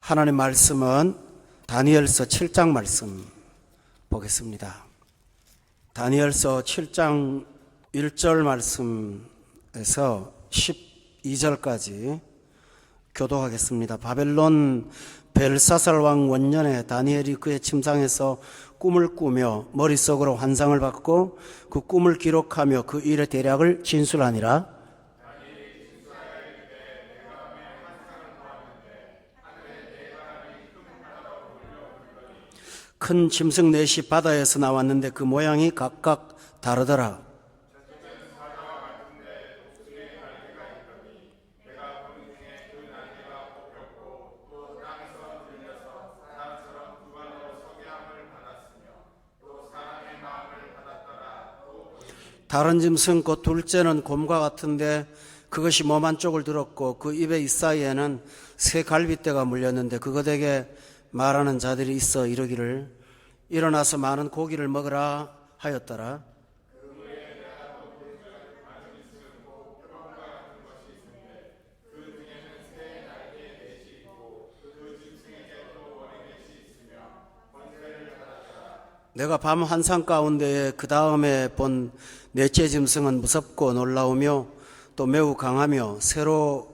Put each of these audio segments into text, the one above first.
하나님 말씀은 다니엘서 7장 말씀 보겠습니다. 다니엘서 7장 1절 말씀에서 12절까지 교독하겠습니다. 바벨론 벨사살 왕 원년에 다니엘이 그의 침상에서 꿈을 꾸며 머릿속으로 환상을 받고 그 꿈을 기록하며 그 일의 대략을 진술하니라. 큰 짐승 넷이 바다에서 나왔는데 그 모양이 각각 다르더라. 다른 짐승 곧 둘째는 곰과 같은데 그것이 몸 한쪽을 들었고 그 입의 이사이에는 새 갈빗대가 물렸는데 그것에게 말하는 자들이 있어 이르기를 일어나서 많은 고기를 먹으라 하였더라. 내가 밤 환상 가운데에 그 다음에 본 넷째 짐승은 무섭고 놀라우며 또 매우 강하며 새로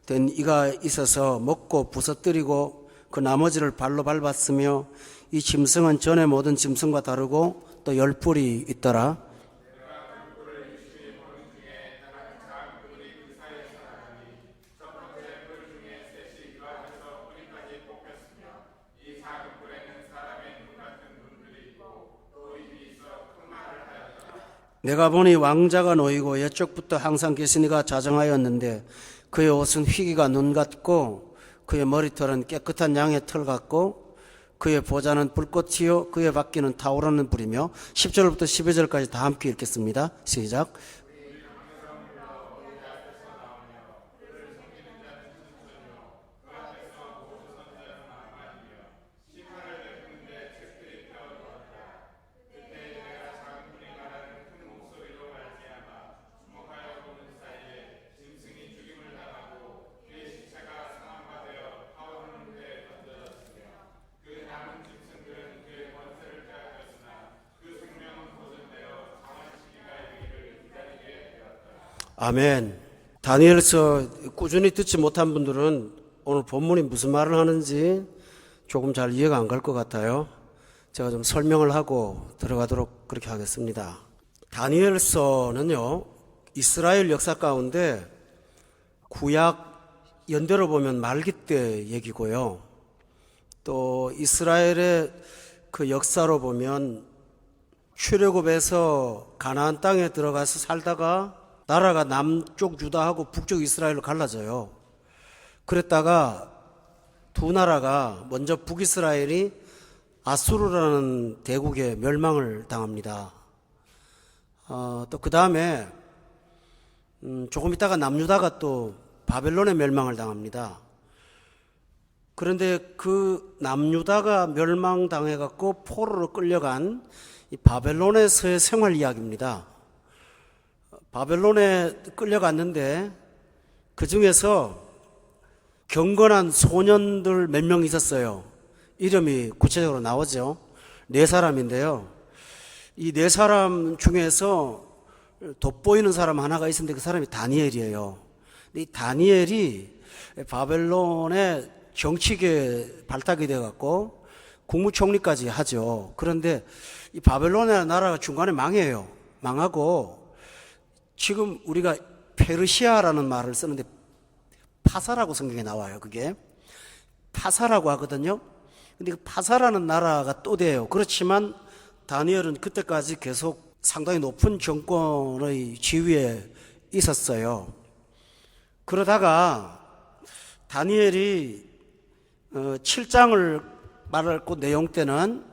된 이가 있어서 먹고 부서뜨리고 그 나머지를 발로 밟았으며 이 짐승은 전에 모든 짐승과 다르고 또 10뿔이 있더라. 내가 보니 왕자가 놓이고 옛적부터 항상 계신 이가 자정하였는데 그의 옷은 희기가 눈 같고 그의 머리털은 깨끗한 양의 털 같고 그의 보좌는 불꽃이요 그의 바퀴는 타오르는 불이며 10절부터 12절까지 다 함께 읽겠습니다. 시작. 아멘. 다니엘서 꾸준히 듣지 못한 분들은 오늘 본문이 무슨 말을 하는지 조금 잘 이해가 안 갈 것 같아요. 제가 좀 설명을 하고 들어가도록 그렇게 하겠습니다. 다니엘서는요, 이스라엘 역사 가운데 구약 연대로 보면 말기 때 얘기고요. 또 이스라엘의 그 역사로 보면 출애굽에서 가나안 땅에 들어가서 살다가 나라가 남쪽 유다하고 북쪽 이스라엘로 갈라져요. 그랬다가 두 나라가 먼저 북이스라엘이 아수르라는 대국에 멸망을 당합니다. 또 그 다음에 조금 있다가 남유다가 또 바벨론에 멸망을 당합니다. 그런데 그 남유다가 멸망당해갖고 포로로 끌려간 이 바벨론에서의 생활 이야기입니다. 바벨론에 끌려갔는데 그 중에서 경건한 소년들 몇 명 있었어요. 이름이 구체적으로 나오죠. 4사람인데요. 이 4사람 중에서 돋보이는 사람 하나가 있었는데 그 사람이 다니엘이에요. 이 다니엘이 바벨론의 정치계에 발탁이 돼갖고 국무총리까지 하죠. 그런데 이 바벨론의 나라가 중간에 망해요. 망하고 지금 우리가 페르시아라는 말을 쓰는데 파사라고 성경에 나와요. 그게 파사라고 하거든요. 근데 그 파사라는 나라가 또 돼요. 그렇지만 다니엘은 그때까지 계속 상당히 높은 정권의 지위에 있었어요. 그러다가 다니엘이 7장을 말할 그 내용 때는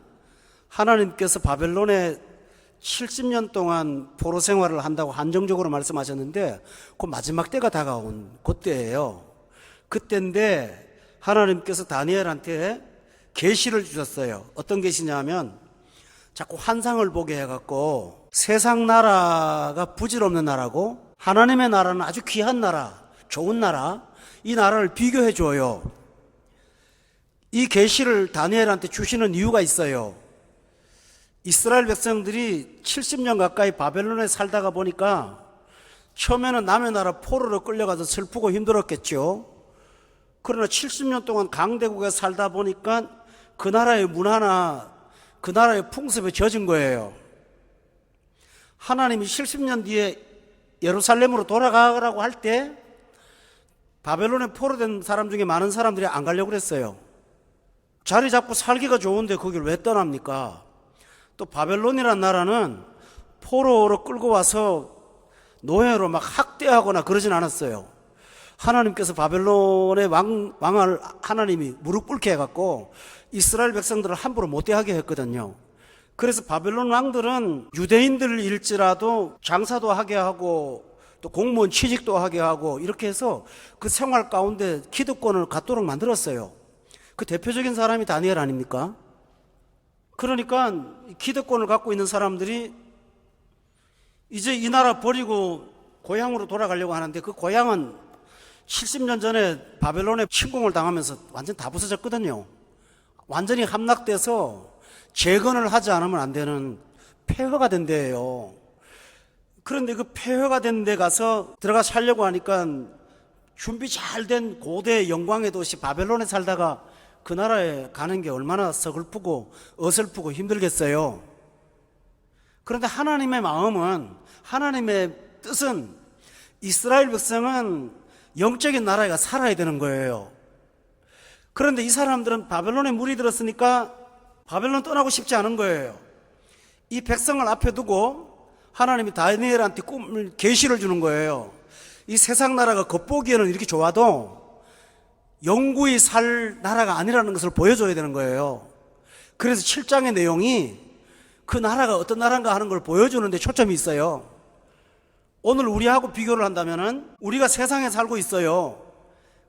하나님께서 바벨론에 70년 동안 포로 생활을 한다고 한정적으로 말씀하셨는데 그 마지막 때가 다가온 그때예요. 그때인데 하나님께서 다니엘한테 계시를 주셨어요. 어떤 계시냐면 자꾸 환상을 보게 해갖고 세상 나라가 부질없는 나라고 하나님의 나라는 아주 귀한 나라, 좋은 나라, 이 나라를 비교해 줘요. 이 계시를 다니엘한테 주시는 이유가 있어요. 이스라엘 백성들이 70년 가까이 바벨론에 살다가 보니까 처음에는 남의 나라 포로로 끌려가서 슬프고 힘들었겠죠. 그러나 70년 동안 강대국에 살다 보니까 그 나라의 문화나 그 나라의 풍습에 젖은 거예요. 하나님이 70년 뒤에 예루살렘으로 돌아가라고 할 때 바벨론에 포로된 사람 중에 많은 사람들이 안 가려고 그랬어요. 자리 잡고 살기가 좋은데 거길 왜 떠납니까? 또 바벨론이라는 나라는 포로로 끌고 와서 노예로 막 학대하거나 그러진 않았어요. 하나님께서 바벨론의 왕을 하나님이 무릎 꿇게 해갖고 이스라엘 백성들을 함부로 못되하게 했거든요. 그래서 바벨론 왕들은 유대인들일지라도 장사도 하게 하고 또 공무원 취직도 하게 하고 이렇게 해서 그 생활 가운데 기득권을 갖도록 만들었어요. 그 대표적인 사람이 다니엘 아닙니까? 그러니까 기득권을 갖고 있는 사람들이 이제 이 나라 버리고 고향으로 돌아가려고 하는데 그 고향은 70년 전에 바벨론에 침공을 당하면서 완전 다 부서졌거든요. 완전히 함락돼서 재건을 하지 않으면 안 되는 폐허가 된 데예요. 그런데 그 폐허가 된 데 가서 들어가 살려고 하니까 준비 잘 된 고대 영광의 도시 바벨론에 살다가 그 나라에 가는 게 얼마나 서글프고 어설프고 힘들겠어요. 그런데 하나님의 마음은, 하나님의 뜻은 이스라엘 백성은 영적인 나라가 살아야 되는 거예요. 그런데 이 사람들은 바벨론에 물이 들었으니까 바벨론 떠나고 싶지 않은 거예요. 이 백성을 앞에 두고 하나님이 다니엘한테 꿈을, 계시를 주는 거예요. 이 세상 나라가 겉보기에는 이렇게 좋아도 영구히 살 나라가 아니라는 것을 보여줘야 되는 거예요. 그래서 7장의 내용이 그 나라가 어떤 나라인가 하는 걸 보여주는 데 초점이 있어요. 오늘 우리하고 비교를 한다면은 우리가 세상에 살고 있어요.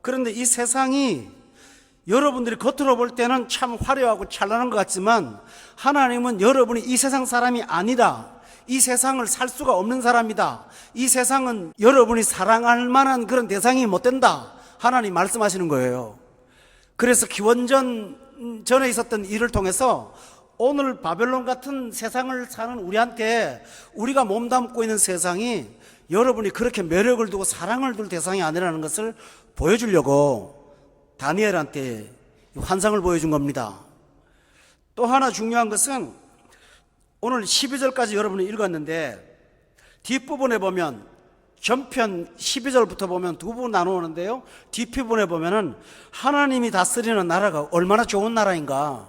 그런데 이 세상이 여러분들이 겉으로 볼 때는 참 화려하고 찬란한 것 같지만 하나님은 여러분이 이 세상 사람이 아니다. 이 세상을 살 수가 없는 사람이다. 이 세상은 여러분이 사랑할 만한 그런 대상이 못 된다. 하나님 말씀하시는 거예요. 그래서 기원전 전에 있었던 일을 통해서 오늘 바벨론 같은 세상을 사는 우리한테 우리가 몸담고 있는 세상이 여러분이 그렇게 매력을 두고 사랑을 둘 대상이 아니라는 것을 보여주려고 다니엘한테 환상을 보여준 겁니다. 또 하나 중요한 것은 오늘 12절까지 여러분이 읽었는데 뒷부분에 보면 전편 12절부터 보면 두 부분 나누는데요. 뒷부분에 보면은 하나님이 다스리는 나라가 얼마나 좋은 나라인가,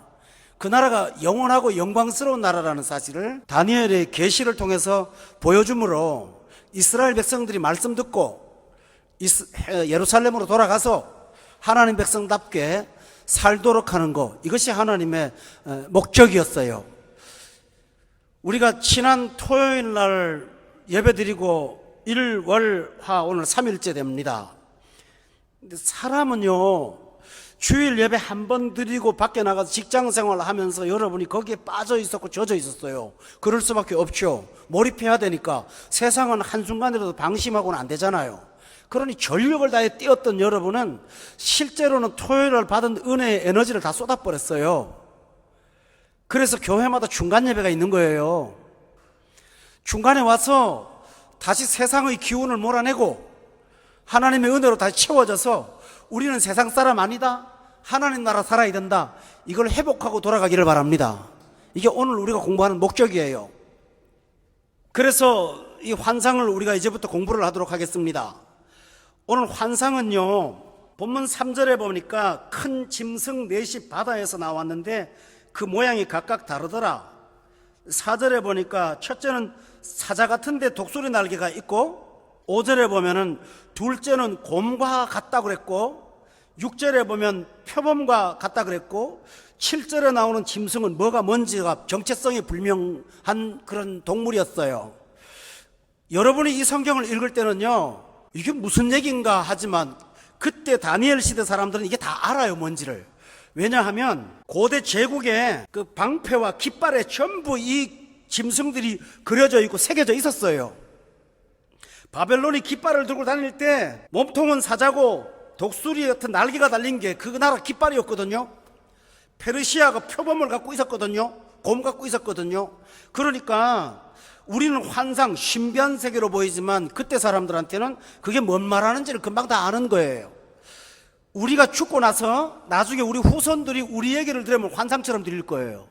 그 나라가 영원하고 영광스러운 나라라는 사실을 다니엘의 계시를 통해서 보여주므로 이스라엘 백성들이 말씀 듣고 예루살렘으로 돌아가서 하나님 백성답게 살도록 하는 것, 이것이 하나님의 목적이었어요. 우리가 지난 토요일 날 예배드리고 일, 월, 화 오늘 3일째 됩니다. 근데 사람은요, 주일 예배 한 번 드리고 밖에 나가서 직장 생활을 하면서 여러분이 거기에 빠져 있었고 젖어 있었어요. 그럴 수밖에 없죠. 몰입해야 되니까. 세상은 한순간이라도 방심하고는 안 되잖아요. 그러니 전력을 다해 뛰었던 여러분은 실제로는 토요일을 받은 은혜의 에너지를 다 쏟아버렸어요. 그래서 교회마다 중간 예배가 있는 거예요. 중간에 와서 다시 세상의 기운을 몰아내고 하나님의 은혜로 다시 채워져서 우리는 세상 사람 아니다, 하나님 나라 살아야 된다, 이걸 회복하고 돌아가기를 바랍니다. 이게 오늘 우리가 공부하는 목적이에요. 그래서 이 환상을 우리가 이제부터 공부를 하도록 하겠습니다. 오늘 환상은요, 본문 3절에 보니까 큰 짐승 넷이 바다에서 나왔는데 그 모양이 각각 다르더라. 4절에 보니까 첫째는 사자 같은데 독수리 날개가 있고, 5절에 보면은 둘째는 곰과 같다 그랬고, 6절에 보면 표범과 같다 그랬고, 7절에 나오는 짐승은 뭐가 뭔지가 정체성이 불명한 그런 동물이었어요. 여러분이 이 성경을 읽을 때는요, 이게 무슨 얘기인가 하지만 그때 다니엘 시대 사람들은 이게 다 알아요, 뭔지를. 왜냐하면 고대 제국의 그 방패와 깃발에 전부 이 짐승들이 그려져 있고 새겨져 있었어요. 바벨론이 깃발을 들고 다닐 때 몸통은 사자고 독수리 같은 날개가 달린 게 그 나라 깃발이었거든요. 페르시아가 표범을 갖고 있었거든요. 곰 갖고 있었거든요. 그러니까 우리는 환상, 신비한 세계로 보이지만 그때 사람들한테는 그게 뭔 말하는지를 금방 다 아는 거예요. 우리가 죽고 나서 나중에 우리 후손들이 우리 얘기를 들으면 환상처럼 들릴 거예요.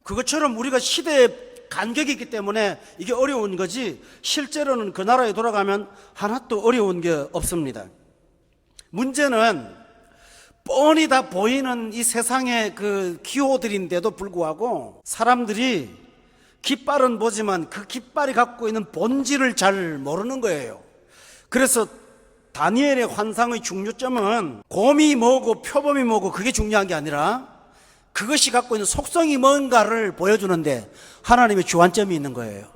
그것처럼 우리가 시대에 간격이 있기 때문에 이게 어려운 거지, 실제로는 그 나라에 돌아가면 하나도 어려운 게 없습니다. 문제는 뻔히 다 보이는 이 세상의 그 기호들인데도 불구하고 사람들이 깃발은 보지만 그 깃발이 갖고 있는 본질을 잘 모르는 거예요. 그래서 다니엘의 환상의 중요점은 곰이 뭐고 표범이 뭐고 그게 중요한 게 아니라 그것이 갖고 있는 속성이 뭔가를 보여주는데 하나님의 주안점이 있는 거예요.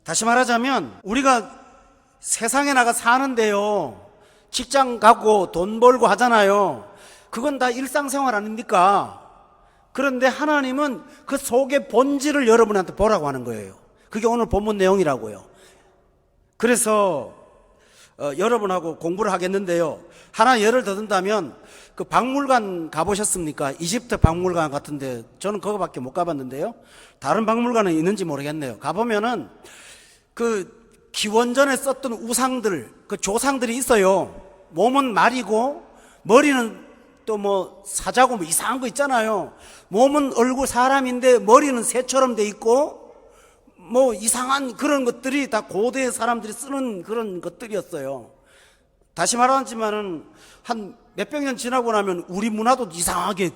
다시 말하자면 우리가 세상에 나가 사는데요, 직장 가고 돈 벌고 하잖아요. 그건 다 일상생활 아닙니까? 그런데 하나님은 그 속의 본질을 여러분한테 보라고 하는 거예요. 그게 오늘 본문 내용이라고요. 그래서 여러분하고 공부를 하겠는데요, 하나 예를 더 든다면 그 박물관 가보셨습니까? 이집트 박물관 같은데 저는 그거밖에 못 가봤는데요, 다른 박물관은 있는지 모르겠네요. 가보면은 그 기원전에 썼던 우상들, 그 조상들이 있어요. 몸은 말이고 머리는 또 뭐 사자고 뭐 이상한 거 있잖아요. 몸은 얼굴 사람인데 머리는 새처럼 돼 있고 뭐 이상한 그런 것들이 다 고대 사람들이 쓰는 그런 것들이었어요. 다시 말하지만은 한 몇백 년 지나고 나면 우리 문화도 이상하게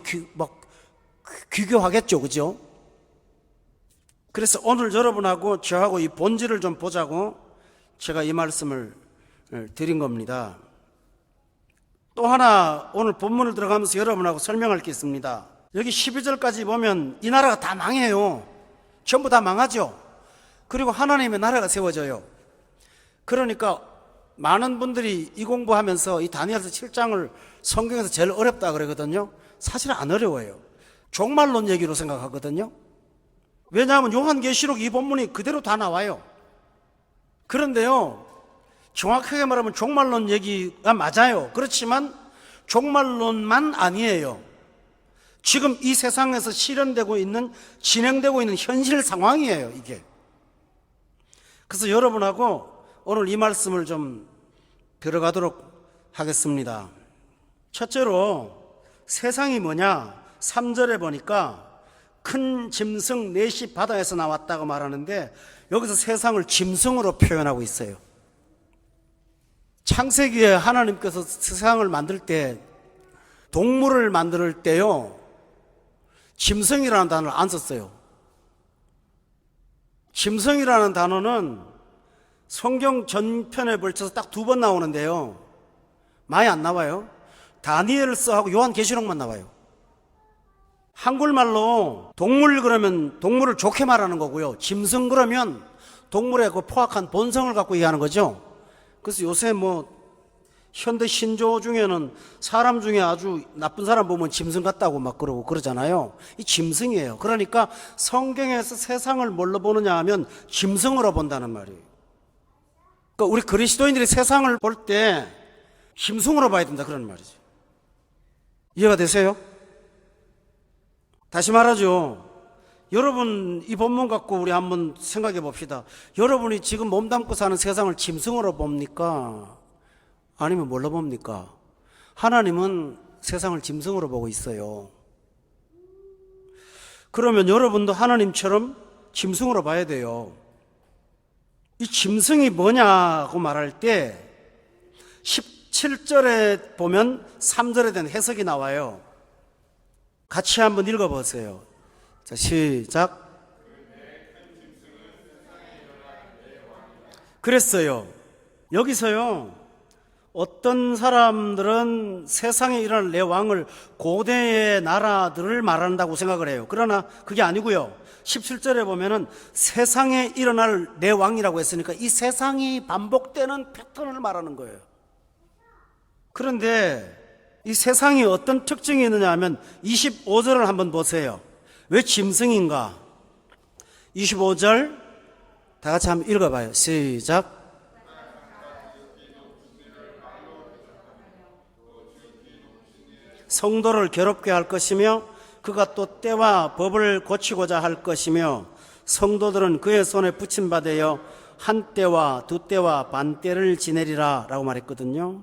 귀교하겠죠, 그죠? 그래서 오늘 여러분하고 저하고 이 본질을 좀 보자고 제가 이 말씀을 드린 겁니다. 또 하나 오늘 본문을 들어가면서 여러분하고 설명할 게 있습니다. 여기 12절까지 보면 이 나라가 다 망해요. 전부 다 망하죠. 그리고 하나님의 나라가 세워져요. 그러니까 많은 분들이 이 공부하면서 이 다니엘서 7장을 성경에서 제일 어렵다 그러거든요. 사실 안 어려워요. 종말론 얘기로 생각하거든요. 왜냐하면 요한계시록 이 본문이 그대로 다 나와요. 그런데요, 정확하게 말하면 종말론 얘기가 맞아요. 그렇지만 종말론만 아니에요. 지금 이 세상에서 실현되고 있는, 진행되고 있는 현실 상황이에요, 이게. 그래서 여러분하고 오늘 이 말씀을 좀 들어가도록 하겠습니다. 첫째로 세상이 뭐냐? 3절에 보니까 큰 짐승 넷이 바다에서 나왔다고 말하는데 여기서 세상을 짐승으로 표현하고 있어요. 창세기에 하나님께서 세상을 만들 때, 동물을 만들 때요, 짐승이라는 단어를 안 썼어요. 짐승이라는 단어는 성경 전편에 걸쳐서 딱 2번 나오는데요, 많이 안 나와요. 다니엘서하고 요한계시록만 나와요. 한글말로 동물 그러면 동물을 좋게 말하는 거고요, 짐승 그러면 동물의 그 포악한 본성을 갖고 얘기하는 거죠. 그래서 요새 뭐 현대 신조 중에는 사람 중에 아주 나쁜 사람 보면 짐승 같다고 막 그러고 그러잖아요. 이 짐승이에요. 그러니까 성경에서 세상을 뭘로 보느냐 하면 짐승으로 본다는 말이에요. 그러니까 우리 그리스도인들이 세상을 볼 때 짐승으로 봐야 된다, 그런 말이죠. 이해가 되세요? 다시 말하죠. 여러분 이 본문 갖고 우리 한번 생각해 봅시다. 여러분이 지금 몸담고 사는 세상을 짐승으로 봅니까? 아니면 뭘로 봅니까? 하나님은 세상을 짐승으로 보고 있어요. 그러면 여러분도 하나님처럼 짐승으로 봐야 돼요. 이 짐승이 뭐냐고 말할 때 17절에 보면 3절에 대한 해석이 나와요. 같이 한번 읽어보세요. 자, 시작. 그랬어요. 여기서요, 어떤 사람들은 세상에 일어날 내 왕을 고대의 나라들을 말한다고 생각을 해요. 그러나 그게 아니고요, 17절에 보면은 세상에 일어날 내 왕이라고 했으니까 이 세상이 반복되는 패턴을 말하는 거예요. 그런데 이 세상이 어떤 특징이 있느냐 하면 25절을 한번 보세요. 왜 짐승인가? 25절 다 같이 한번 읽어봐요. 시작. 성도를 괴롭게 할 것이며 그가 또 때와 법을 고치고자 할 것이며 성도들은 그의 손에 붙임받아 한 때와 두 때와 반 때를 지내리라 라고 말했거든요.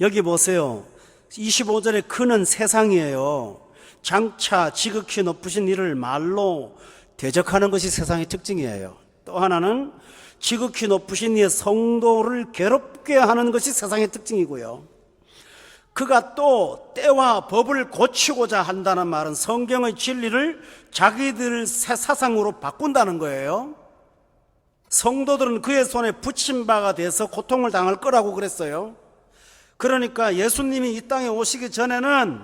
여기 보세요. 25절에 그는 세상이에요. 장차 지극히 높으신 이를 말로 대적하는 것이 세상의 특징이에요. 또 하나는 지극히 높으신 이의 성도를 괴롭게 하는 것이 세상의 특징이고요. 그가 또 때와 법을 고치고자 한다는 말은 성경의 진리를 자기들 사상으로 바꾼다는 거예요. 성도들은 그의 손에 붙임바가 돼서 고통을 당할 거라고 그랬어요. 그러니까 예수님이 이 땅에 오시기 전에는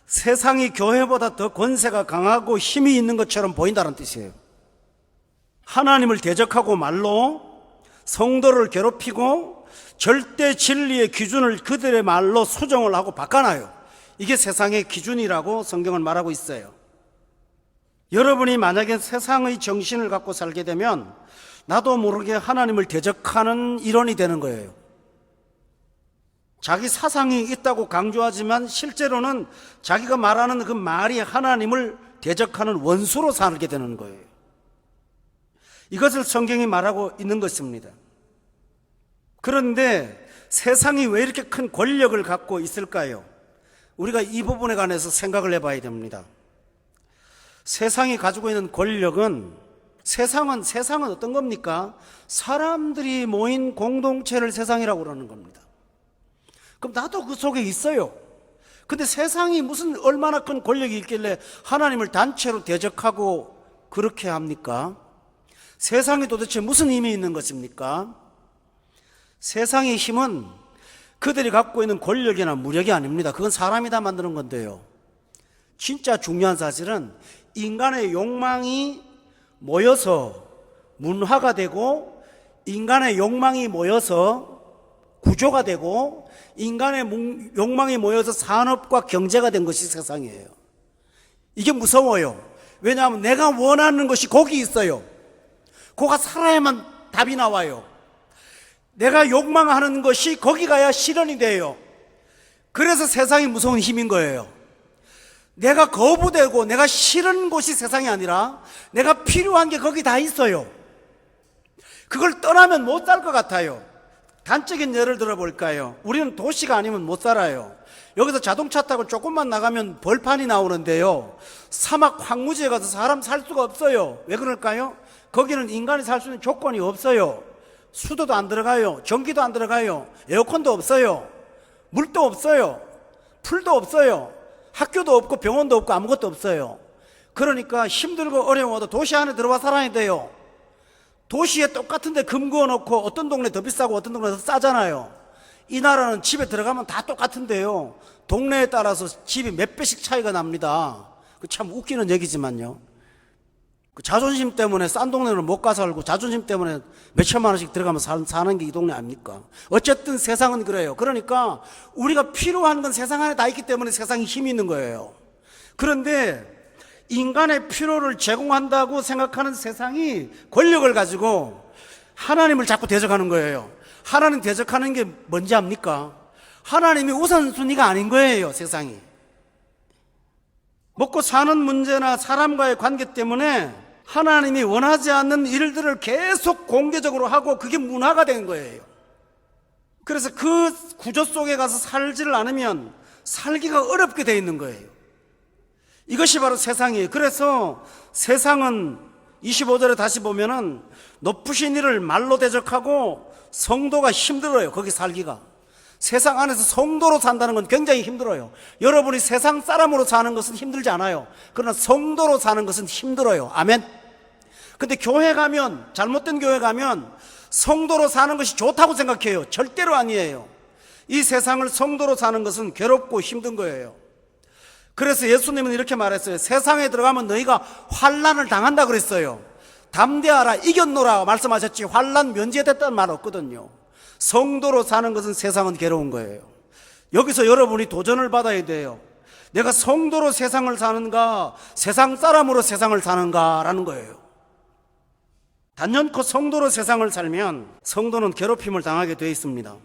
세상이 교회보다 더 권세가 강하고 힘이 있는 것처럼 보인다는 뜻이에요. 하나님을 대적하고 말로 성도를 괴롭히고 절대 진리의 기준을 그들의 말로 수정을 하고 바꿔놔요. 이게 세상의 기준이라고 성경은 말하고 있어요. 여러분이 만약에 세상의 정신을 갖고 살게 되면 나도 모르게 하나님을 대적하는 일원이 되는 거예요. 자기 사상이 있다고 강조하지만 실제로는 자기가 말하는 그 말이 하나님을 대적하는 원수로 살게 되는 거예요. 이것을 성경이 말하고 있는 것입니다. 그런데 세상이 왜 이렇게 큰 권력을 갖고 있을까요? 우리가 이 부분에 관해서 생각을 해봐야 됩니다. 세상이 가지고 있는 권력은 세상은 어떤 겁니까? 사람들이 모인 공동체를 세상이라고 그러는 겁니다. 그럼 나도 그 속에 있어요. 근데 세상이 무슨 얼마나 큰 권력이 있길래 하나님을 단체로 대적하고 그렇게 합니까? 세상이 도대체 무슨 힘이 있는 것입니까? 세상의 힘은 그들이 갖고 있는 권력이나 무력이 아닙니다. 그건 사람이 다 만드는 건데요. 진짜 중요한 사실은 인간의 욕망이 모여서 문화가 되고 인간의 욕망이 모여서 구조가 되고 인간의 욕망이 모여서 산업과 경제가 된 것이 세상이에요. 이게 무서워요. 왜냐하면 내가 원하는 것이 거기 있어요. 거가 살아야만 답이 나와요. 내가 욕망하는 것이 거기 가야 실현이 돼요. 그래서 세상이 무서운 힘인 거예요. 내가 거부되고 내가 싫은 곳이 세상이 아니라 내가 필요한 게 거기 다 있어요. 그걸 떠나면 못 살 것 같아요. 단적인 예를 들어볼까요? 우리는 도시가 아니면 못 살아요. 여기서 자동차 타고 조금만 나가면 벌판이 나오는데요, 사막 황무지에 가서 사람 살 수가 없어요. 왜 그럴까요? 거기는 인간이 살 수 있는 조건이 없어요. 수도도 안 들어가요. 전기도 안 들어가요. 에어컨도 없어요. 물도 없어요. 풀도 없어요. 학교도 없고 병원도 없고 아무것도 없어요. 그러니까 힘들고 어려워도 도시 안에 들어와 살아야 돼요. 도시에 똑같은 데 금 그어놓고 어떤 동네 더 비싸고 어떤 동네 더 싸잖아요. 이 나라는 집에 들어가면 다 똑같은데요, 동네에 따라서 집이 몇 배씩 차이가 납니다. 참 웃기는 얘기지만요, 자존심 때문에 싼 동네는 못 가 살고 자존심 때문에 몇 천만 원씩 들어가면 사는 게 이 동네 아닙니까? 어쨌든 세상은 그래요. 그러니까 우리가 필요한 건 세상 안에 다 있기 때문에 세상이 힘이 있는 거예요. 그런데 인간의 필요를 제공한다고 생각하는 세상이 권력을 가지고 하나님을 자꾸 대적하는 거예요. 하나님 대적하는 게 뭔지 압니까? 하나님이 우선순위가 아닌 거예요, 세상이. 먹고 사는 문제나 사람과의 관계 때문에 하나님이 원하지 않는 일들을 계속 공개적으로 하고 그게 문화가 된 거예요. 그래서 그 구조 속에 가서 살지를 않으면 살기가 어렵게 돼 있는 거예요. 이것이 바로 세상이에요. 그래서 세상은 25절에 다시 보면은 높으신 이를 말로 대적하고 성도가 힘들어요. 거기 살기가. 세상 안에서 성도로 산다는 건 굉장히 힘들어요. 여러분이 세상 사람으로 사는 것은 힘들지 않아요. 그러나 성도로 사는 것은 힘들어요. 아멘. 근데 교회 가면, 잘못된 교회 가면 성도로 사는 것이 좋다고 생각해요. 절대로 아니에요. 이 세상을 성도로 사는 것은 괴롭고 힘든 거예요. 그래서 예수님은 이렇게 말했어요. 세상에 들어가면 너희가 환난을 당한다 그랬어요. 담대하라, 이겼노라 말씀하셨지 환난 면제됐다는 말 없거든요. 성도로 사는 것은 세상은 괴로운 거예요. 여기서 여러분이 도전을 받아야 돼요. 내가 성도로 세상을 사는가, 세상 사람으로 세상을 사는가라는 거예요. 단연코 성도로 세상을 살면 성도는 괴롭힘을 당하게 되어 있습니다.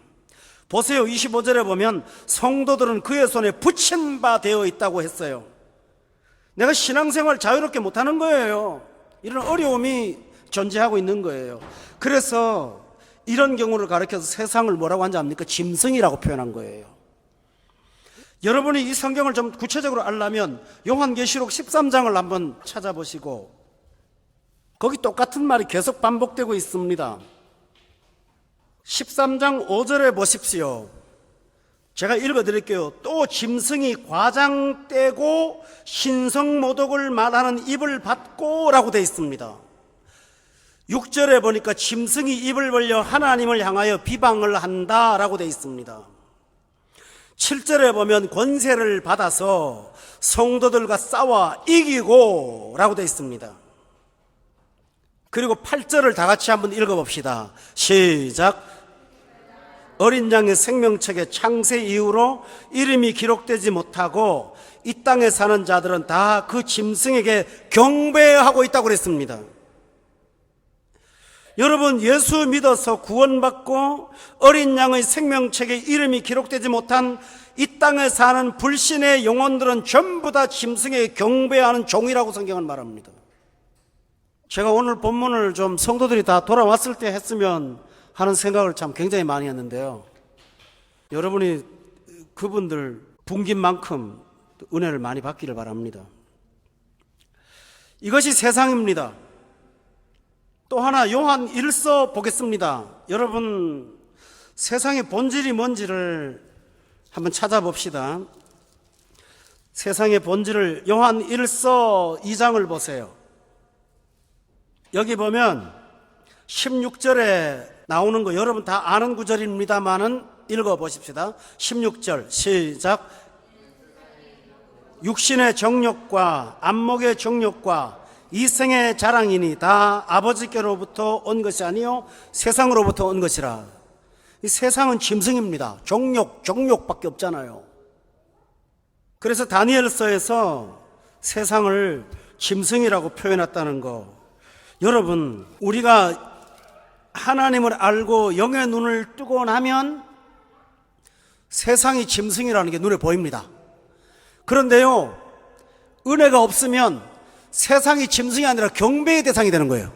보세요. 25절에 보면 성도들은 그의 손에 붙인 바 되어 있다고 했어요. 내가 신앙생활 자유롭게 못하는 거예요. 이런 어려움이 존재하고 있는 거예요. 그래서 이런 경우를 가르쳐서 세상을 뭐라고 한지 압니까? 짐승이라고 표현한 거예요. 여러분이 이 성경을 좀 구체적으로 알려면 요한계시록 13장을 한번 찾아보시고 거기 똑같은 말이 계속 반복되고 있습니다. 13장 5절에 보십시오. 제가 읽어드릴게요. 또 짐승이 과장 떼고 신성모독을 말하는 입을 받고 라고 되어 있습니다. 6절에 보니까 짐승이 입을 벌려 하나님을 향하여 비방을 한다 라고 되어 있습니다. 7절에 보면 권세를 받아서 성도들과 싸워 이기고 라고 되어 있습니다. 그리고 8절을 다 같이 한번 읽어봅시다. 시작. 어린 양의 생명책의 창세 이후로 이름이 기록되지 못하고 이 땅에 사는 자들은 다 그 짐승에게 경배하고 있다고 그랬습니다. 여러분, 예수 믿어서 구원받고 어린 양의 생명책에 이름이 기록되지 못한 이 땅에 사는 불신의 영혼들은 전부 다 짐승에게 경배하는 종이라고 성경은 말합니다. 제가 오늘 본문을 좀 성도들이 다 돌아왔을 때 했으면 하는 생각을 참 굉장히 많이 했는데요. 여러분이 그분들 붕긴 만큼 은혜를 많이 받기를 바랍니다. 이것이 세상입니다. 또 하나 요한 1서 보겠습니다. 여러분, 세상의 본질이 뭔지를 한번 찾아봅시다. 세상의 본질을 요한 1서 2장을 보세요. 여기 보면 16절에 나오는 거 여러분 다 아는 구절입니다만은 읽어보십시다. 16절 시작. 육신의 정욕과 안목의 정욕과 이생의 자랑이니 다 아버지께로부터 온 것이 아니요 세상으로부터 온 것이라. 이 세상은 짐승입니다. 정욕밖에 없잖아요. 그래서 다니엘서에서 세상을 짐승이라고 표현했다는 거. 여러분, 우리가 하나님을 알고 영의 눈을 뜨고 나면 세상이 짐승이라는 게 눈에 보입니다. 그런데요, 은혜가 없으면 세상이 짐승이 아니라 경배의 대상이 되는 거예요.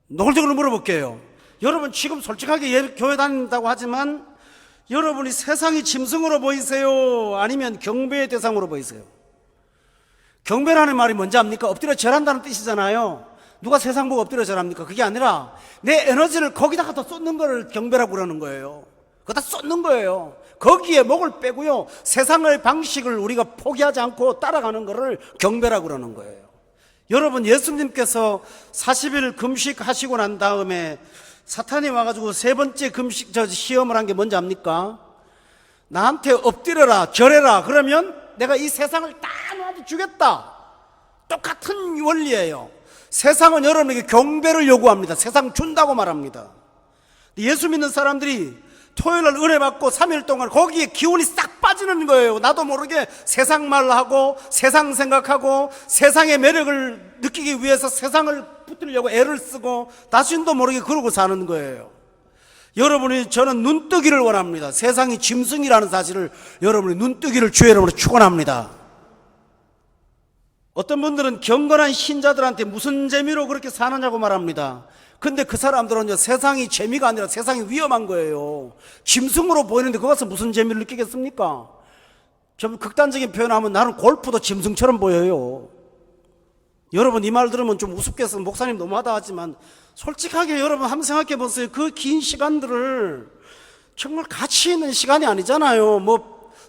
노골적으로 물어볼게요. 여러분, 지금 솔직하게 교회 다닌다고 하지만 여러분이 세상이 짐승으로 보이세요? 아니면 경배의 대상으로 보이세요? 경배라는 말이 뭔지 압니까? 엎드려 절한다는 뜻이잖아요. 누가 세상 보고 엎드려 절합니까? 그게 아니라 내 에너지를 거기다가 더 쏟는 걸 경배라고 그러는 거예요. 거기다 쏟는 거예요. 거기에 목을 빼고요, 세상의 방식을 우리가 포기하지 않고 따라가는 거를 경배라고 그러는 거예요. 여러분, 예수님께서 40일 금식하시고 난 다음에 사탄이 와가지고 세 번째 금식 시험을 한 게 뭔지 압니까? 나한테 엎드려라, 절해라. 그러면 내가 이 세상을 다 너한테 주겠다. 똑같은 원리예요. 세상은 여러분에게 경배를 요구합니다. 세상 준다고 말합니다. 예수 믿는 사람들이 토요일날 은혜 받고 3일 동안 거기에 기운이 싹 빠지는 거예요. 나도 모르게 세상 말하고 세상 생각하고 세상의 매력을 느끼기 위해서 세상을 붙들려고 애를 쓰고 자신도 모르게 그러고 사는 거예요. 여러분이, 저는 눈뜨기를 원합니다. 세상이 짐승이라는 사실을 여러분이 눈뜨기를 주의 이름으로 축원합니다. 어떤 분들은 경건한 신자들한테 무슨 재미로 그렇게 사느냐고 말합니다. 근데 그 사람들은요, 세상이 재미가 아니라 세상이 위험한 거예요. 짐승으로 보이는데 거기서 무슨 재미를 느끼겠습니까? 좀 극단적인 표현하면 나는 골프도 짐승처럼 보여요. 여러분, 이 말 들으면 좀 우습게 해서 목사님 너무하다 하지만 솔직하게 여러분 한번 생각해 보세요. 그 긴 시간들을 정말 가치 있는 시간이 아니잖아요.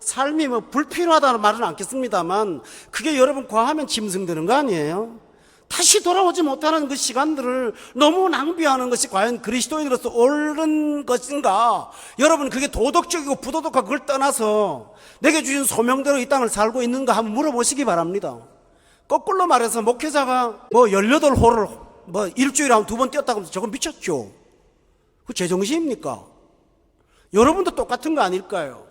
삶이 불필요하다는 말은 않겠습니다만 그게 여러분 과하면 짐승 되는 거 아니에요? 다시 돌아오지 못하는 그 시간들을 너무 낭비하는 것이 과연 그리스도인으로서 옳은 것인가? 여러분, 그게 도덕적이고 부도덕하고 그걸 떠나서 내게 주신 소명대로 이 땅을 살고 있는가 한번 물어보시기 바랍니다. 거꾸로 말해서 목회자가 18홀을 일주일에 한 2번 뛰었다고 하면서 저건 미쳤죠? 그 제정신입니까? 여러분도 똑같은 거 아닐까요?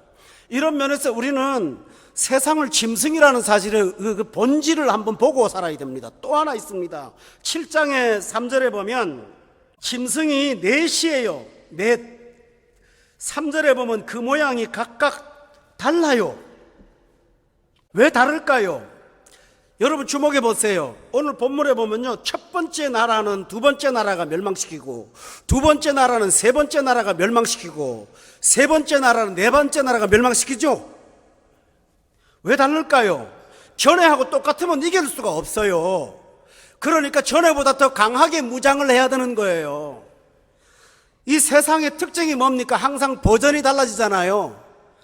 이런 면에서 우리는 세상을 짐승이라는 사실의 그 본질을 한번 보고 살아야 됩니다. 또 하나 있습니다. 7장의 3절에 보면 짐승이 넷이에요. 넷. 3절에 보면 그 모양이 각각 달라요. 왜 다를까요? 여러분 주목해 보세요. 오늘 본문에 보면요, 첫 번째 나라는 두 번째 나라가 멸망시키고, 두 번째 나라는 세 번째 나라가 멸망시키고, 세 번째 나라는 네 번째 나라가 멸망시키죠. 왜 다를까요? 전에하고 똑같으면 이길 수가 없어요. 그러니까 전에보다 더 강하게 무장을 해야 되는 거예요. 이 세상의 특징이 뭡니까? 항상 버전이 달라지잖아요.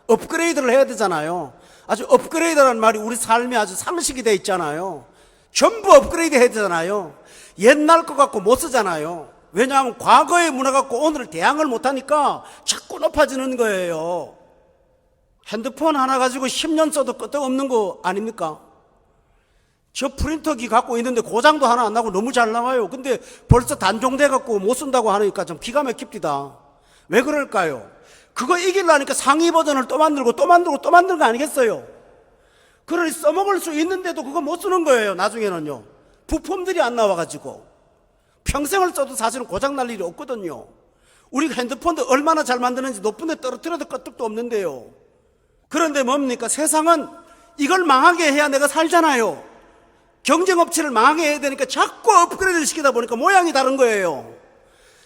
업그레이드를 해야 되잖아요. 아주 업그레이드라는 말이 우리 삶에 아주 상식이 돼 있잖아요. 전부 업그레이드 해야 되잖아요. 옛날 것 갖고 못 쓰잖아요. 왜냐하면 과거의 문화 갖고 오늘 대항을 못하니까 자꾸 높아지는 거예요. 핸드폰 하나 가지고 10년 써도 끄떡없는 거 아닙니까? 저 프린터기 갖고 있는데 고장도 하나 안 나고 너무 잘 나와요. 근데 벌써 단종돼 갖고 못 쓴다고 하니까 좀 기가 막힙니다. 왜 그럴까요? 그거 이기려니까 상위 버전을 또 만들고 또 만들고 또 만드는 거 아니겠어요? 그러니 써먹을 수 있는데도 그거 못 쓰는 거예요. 나중에는요, 부품들이 안 나와가지고 평생을 써도 사실은 고장 날 일이 없거든요. 우리 핸드폰도 얼마나 잘 만드는지 높은 데 떨어뜨려도 끄떡도 없는데요. 그런데 뭡니까? 세상은 이걸 망하게 해야 내가 살잖아요. 경쟁업체를 망하게 해야 되니까 자꾸 업그레이드를 시키다 보니까 모양이 다른 거예요.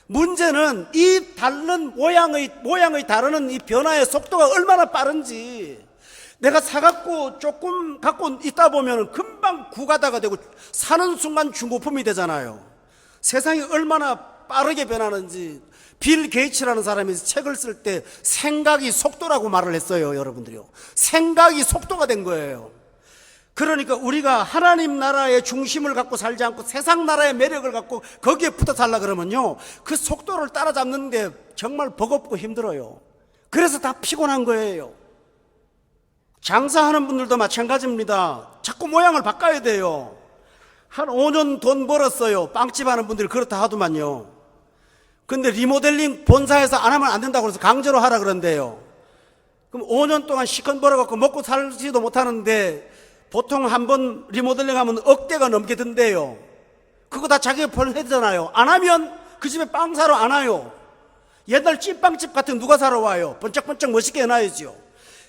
문제는 이 다른 모양의 다르는 이 변화의 속도가 얼마나 빠른지. 내가 사갖고 조금 갖고 있다 보면 금방 구가다가 되고 사는 순간 중고품이 되잖아요. 세상이 얼마나 빠르게 변하는지. 빌 게이츠라는 사람이 책을 쓸 때 생각이 속도라고 말을 했어요. 여러분들이요, 생각이 속도가 된 거예요. 그러니까 우리가 하나님 나라의 중심을 갖고 살지 않고 세상 나라의 매력을 갖고 거기에 붙어 살라 그러면요, 그 속도를 따라잡는 게 정말 버겁고 힘들어요. 그래서 다 피곤한 거예요. 장사하는 분들도 마찬가지입니다. 자꾸 모양을 바꿔야 돼요. 한 5년 돈 벌었어요. 빵집 하는 분들이 그렇다 하더만요. 근데 리모델링 본사에서 안 하면 안 된다고 해서 강제로 하라 그런대요. 그럼 5년 동안 시컨 벌어갖고 먹고 살지도 못하는데 보통 한 번 리모델링 하면 억대가 넘게 든대요. 그거 다 자기가 벌어야 되잖아요. 안 하면 그 집에 빵 사러 안 와요. 옛날 찐빵집 같은 누가 사러 와요? 번쩍번쩍 멋있게 해놔야죠.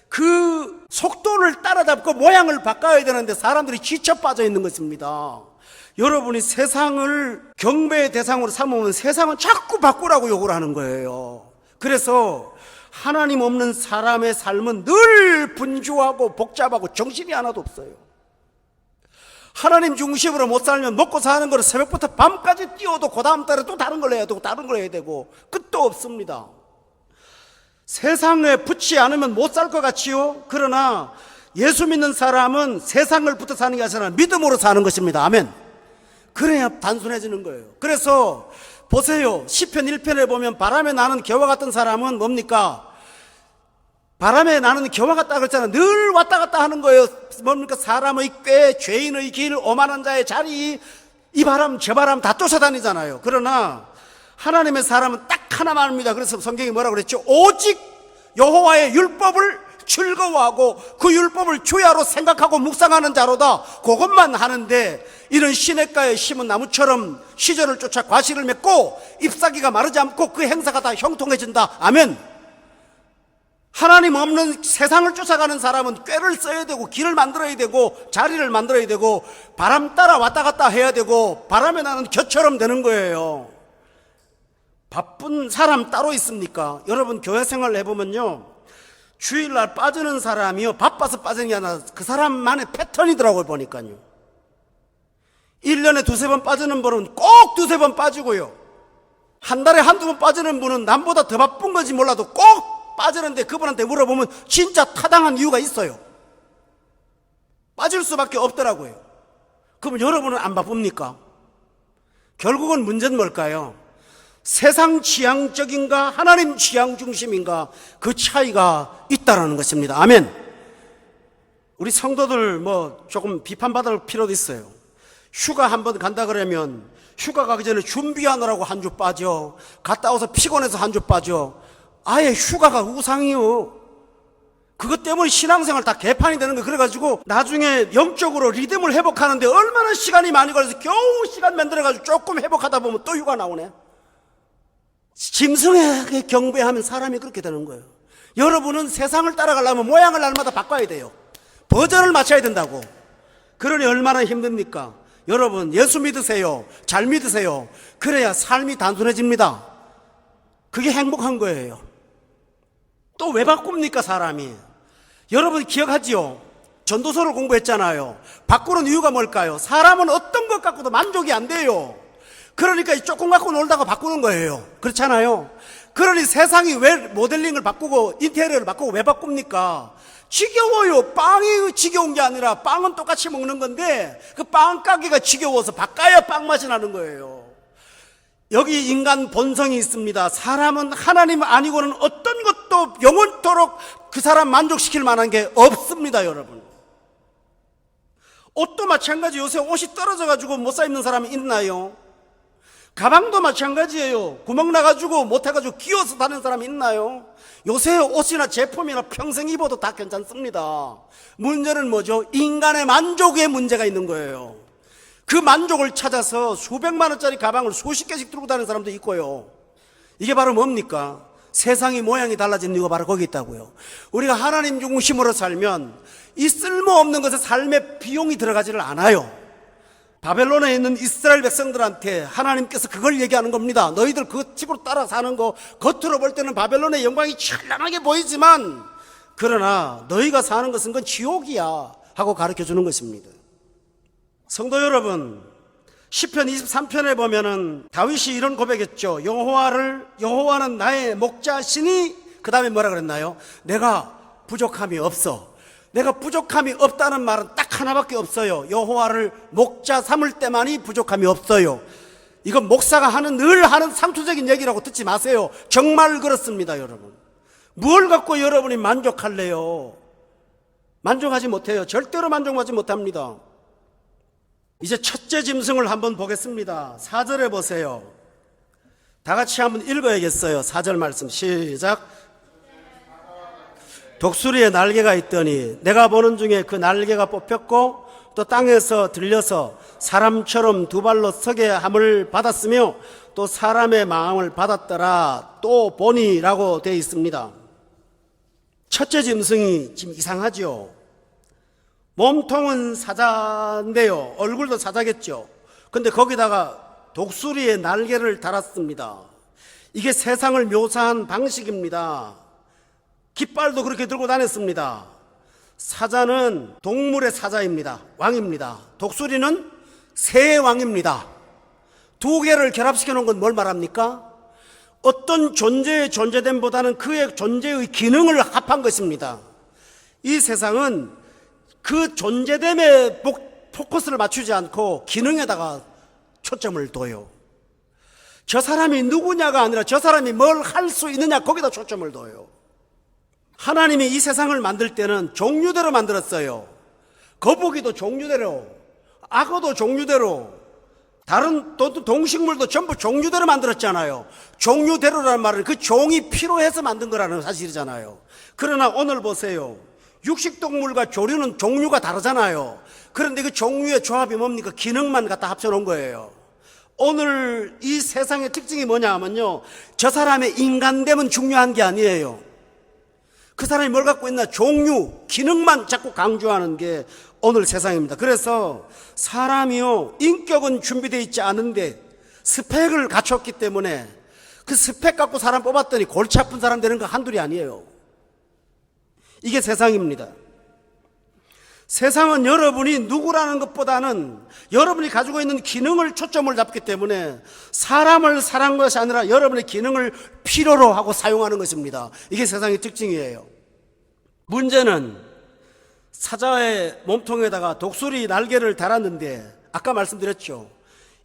그 속도를 따라잡고 모양을 바꿔야 되는데 사람들이 지쳐 빠져 있는 것입니다. 여러분이 세상을 경배의 대상으로 삼으면 세상은 자꾸 바꾸라고 요구를 하는 거예요. 그래서 하나님 없는 사람의 삶은 늘 분주하고 복잡하고 정신이 하나도 없어요. 하나님 중심으로 못 살면 먹고 사는 거를 새벽부터 밤까지 뛰어도 그 다음 달에 또 다른 걸 해야 되고 다른 걸 해야 되고 끝도 없습니다. 세상에 붙지 않으면 못 살 것 같지요? 그러나 예수 믿는 사람은 세상을 붙어 사는 게 아니라 믿음으로 사는 것입니다. 아멘. 그래야 단순해지는 거예요. 그래서 보세요. 시편 1편에 보면 바람에 나는 겨와 같은 사람은 뭡니까? 바람에 나는 겨와 같다 그랬잖아요. 늘 왔다 갔다 하는 거예요. 뭡니까? 사람의 꾀, 죄인의 길, 오만한 자의 자리, 이 바람 저 바람 다 쫓아다니잖아요. 그러나 하나님의 사람은 딱 하나만 합니다. 그래서 성경이 뭐라고 그랬죠? 오직 여호와의 율법을 즐거워하고 그 율법을 주야로 생각하고 묵상하는 자로다. 그것만 하는데 이런 시냇가에 심은 나무처럼 시절을 쫓아 과실을 맺고 잎사귀가 마르지 않고 그 행사가 다 형통해진다. 아멘. 하나님 없는 세상을 쫓아가는 사람은 꾀를 써야 되고 길을 만들어야 되고 자리를 만들어야 되고 바람 따라 왔다 갔다 해야 되고 바람에 나는 겨처럼 되는 거예요. 바쁜 사람 따로 있습니까? 여러분 교회 생활을 해보면요, 주일날 빠지는 사람이요, 바빠서 빠지는 게 아니라 그 사람만의 패턴이더라고요. 보니까요, 1년에 두세 번 빠지는 분은 꼭 두세 번 빠지고요, 한 달에 한두 번 빠지는 분은 남보다 더 바쁜 건지 몰라도 꼭 빠지는데 그분한테 물어보면 진짜 타당한 이유가 있어요. 빠질 수밖에 없더라고요. 그럼 여러분은 안 바쁩니까? 결국은 문제는 뭘까요? 세상 취향적인가 하나님 취향 중심인가, 그 차이가 있다라는 것입니다. 아멘. 우리 성도들 조금 비판받을 필요도 있어요. 휴가 한번 간다 그러면 휴가 가기 전에 준비하느라고 한 주 빠져, 갔다 와서 피곤해서 한 주 빠져. 아예 휴가가 우상이요. 그것 때문에 신앙생활 다 개판이 되는 거. 그래가지고 나중에 영적으로 리듬을 회복하는데 얼마나 시간이 많이 걸려서 겨우 시간 만들어가지고 조금 회복하다 보면 또 휴가 나오네. 짐승에게 경배하면 사람이 그렇게 되는 거예요. 여러분은 세상을 따라가려면 모양을 날마다 바꿔야 돼요. 버전을 맞춰야 된다고. 그러니 얼마나 힘듭니까? 여러분, 예수 믿으세요. 잘 믿으세요. 그래야 삶이 단순해집니다. 그게 행복한 거예요. 또 왜 바꿉니까, 사람이? 여러분 기억하지요? 전도서를 공부했잖아요. 바꾸는 이유가 뭘까요? 사람은 어떤 것 갖고도 만족이 안 돼요. 그러니까 조금 갖고 놀다가 바꾸는 거예요. 그렇잖아요. 그러니 세상이 왜 모델링을 바꾸고 인테리어를 바꾸고 왜 바꿉니까? 지겨워요. 빵이 지겨운 게 아니라 빵은 똑같이 먹는 건데 그 빵 가게가 지겨워서 바꿔야 빵 맛이 나는 거예요. 여기 인간 본성이 있습니다. 사람은 하나님 아니고는 어떤 것도 영원토록 그 사람 만족시킬 만한 게 없습니다, 여러분. 옷도 마찬가지. 요새 옷이 떨어져가지고 못 사 입는 사람이 있나요? 가방도 마찬가지예요. 구멍 나가지고 못해가지고 끼워서 다니는 사람이 있나요? 요새 옷이나 제품이나 평생 입어도 다 괜찮습니다. 문제는 뭐죠? 인간의 만족에 문제가 있는 거예요. 그 만족을 찾아서 수백만 원짜리 가방을 수십 개씩 들고 다니는 사람도 있고요. 이게 바로 뭡니까? 세상이 모양이 달라진 이유가 바로 거기 있다고요. 우리가 하나님 중심으로 살면 이 쓸모없는 것에 삶의 비용이 들어가지를 않아요. 바벨론에 있는 이스라엘 백성들한테 하나님께서 그걸 얘기하는 겁니다. 너희들 그 집으로 따라 사는 거 겉으로 볼 때는 바벨론의 영광이 찬란하게 보이지만 그러나 너희가 사는 것은 그건 지옥이야 하고 가르쳐 주는 것입니다. 성도 여러분, 시편 23편에 보면은 다윗이 이런 고백했죠. 여호와는 나의 목자시니, 그 다음에 뭐라 그랬나요? 내가 부족함이 없어. 내가 부족함이 없다는 말은 딱 하나밖에 없어요. 여호와를 목자 삼을 때만이 부족함이 없어요. 이건 목사가 늘 하는 상투적인 얘기라고 듣지 마세요. 정말 그렇습니다, 여러분. 뭘 갖고 여러분이 만족할래요? 만족하지 못해요. 절대로 만족하지 못합니다. 이제 첫째 짐승을 한번 보겠습니다. 4절에 보세요. 다 같이 한번 읽어야겠어요. 4절 말씀 시작. 독수리에 날개가 있더니 내가 보는 중에 그 날개가 뽑혔고 또 땅에서 들려서 사람처럼 두 발로 서게 함을 받았으며 또 사람의 마음을 받았더라. 또 보니라고 되어 있습니다. 첫째 짐승이 지금 이상하죠. 몸통은 사자인데요. 얼굴도 사자겠죠. 근데 거기다가 독수리의 날개를 달았습니다. 이게 세상을 묘사한 방식입니다. 깃발도 그렇게 들고 다녔습니다. 사자는 동물의 사자입니다. 왕입니다. 독수리는 새의 왕입니다. 두 개를 결합시켜 놓은 건 뭘 말합니까? 어떤 존재의 존재됨보다는 그의 존재의 기능을 합한 것입니다. 이 세상은 그 존재됨에 포커스를 맞추지 않고 기능에다가 초점을 둬요. 저 사람이 누구냐가 아니라 저 사람이 뭘 할 수 있느냐, 거기다 초점을 둬요. 하나님이 이 세상을 만들 때는 종류대로 만들었어요. 거북이도 종류대로, 악어도 종류대로, 다른 동식물도 전부 종류대로 만들었잖아요. 종류대로라는 말은 그 종이 필요해서 만든 거라는 사실이잖아요. 그러나 오늘 보세요. 육식동물과 조류는 종류가 다르잖아요. 그런데 그 종류의 조합이 뭡니까? 기능만 갖다 합쳐놓은 거예요. 오늘 이 세상의 특징이 뭐냐 하면요, 저 사람의 인간됨은 중요한 게 아니에요. 그 사람이 뭘 갖고 있나, 종류, 기능만 자꾸 강조하는 게 오늘 세상입니다. 그래서 사람이요, 인격은 준비되어 있지 않은데 스펙을 갖췄기 때문에 그 스펙 갖고 사람 뽑았더니 골치 아픈 사람 되는 거 한둘이 아니에요. 이게 세상입니다. 세상은 여러분이 누구라는 것보다는 여러분이 가지고 있는 기능을 초점을 잡기 때문에 사람을 사랑하는 것이 아니라 여러분의 기능을 필요로 하고 사용하는 것입니다. 이게 세상의 특징이에요. 문제는 사자의 몸통에다가 독수리 날개를 달았는데 아까 말씀드렸죠.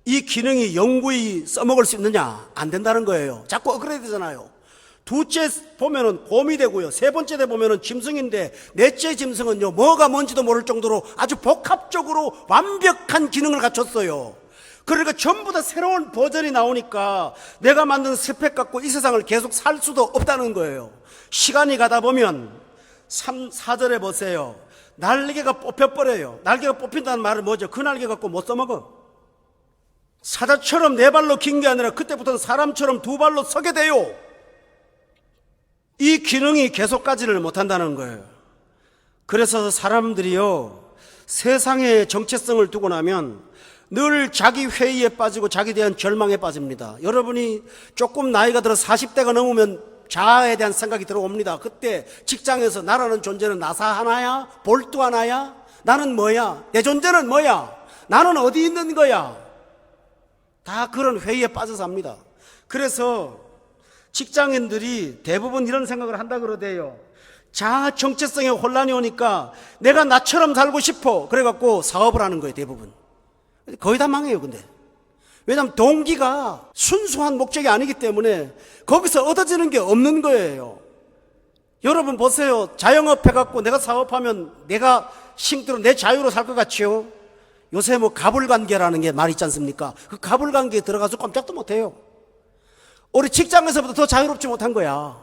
이 기능이 영구히 써먹을 수 있느냐? 안 된다는 거예요. 자꾸 업그레이드잖아요. 두째 보면은 곰이 되고요. 세 번째 돼 보면은 짐승인데 넷째 짐승은요, 뭐가 뭔지도 모를 정도로 아주 복합적으로 완벽한 기능을 갖췄어요. 그러니까 전부 다 새로운 버전이 나오니까 내가 만든 스펙 갖고 이 세상을 계속 살 수도 없다는 거예요. 시간이 가다 보면 4절에 보세요. 날개가 뽑혀버려요. 날개가 뽑힌다는 말은 뭐죠? 그 날개 갖고 못 써먹어. 사자처럼 네 발로 긴 게 아니라 그때부터는 사람처럼 두 발로 서게 돼요. 이 기능이 계속 가지를 못한다는 거예요. 그래서 사람들이요, 세상의 정체성을 두고 나면 늘 자기 회의에 빠지고 자기에 대한 절망에 빠집니다. 여러분이 조금 나이가 들어 40대가 넘으면 자아에 대한 생각이 들어옵니다. 그때 직장에서 나라는 존재는 나사 하나야? 볼트 하나야? 나는 뭐야? 내 존재는 뭐야? 나는 어디 있는 거야? 다 그런 회의에 빠져서 합니다. 그래서 직장인들이 대부분 이런 생각을 한다 그러대요. 자아 정체성에 혼란이 오니까 내가 나처럼 살고 싶어. 그래갖고 사업을 하는 거예요, 대부분. 거의 다 망해요, 근데. 왜냐하면 동기가 순수한 목적이 아니기 때문에 거기서 얻어지는 게 없는 거예요. 여러분 보세요. 자영업 해갖고 내가 사업하면 내가 싱크로 내 자유로 살 것 같지요? 요새 뭐 가불관계라는 게 말 있지 않습니까? 그 가불관계에 들어가서 꼼짝도 못해요. 우리 직장에서부터 더 자유롭지 못한 거야.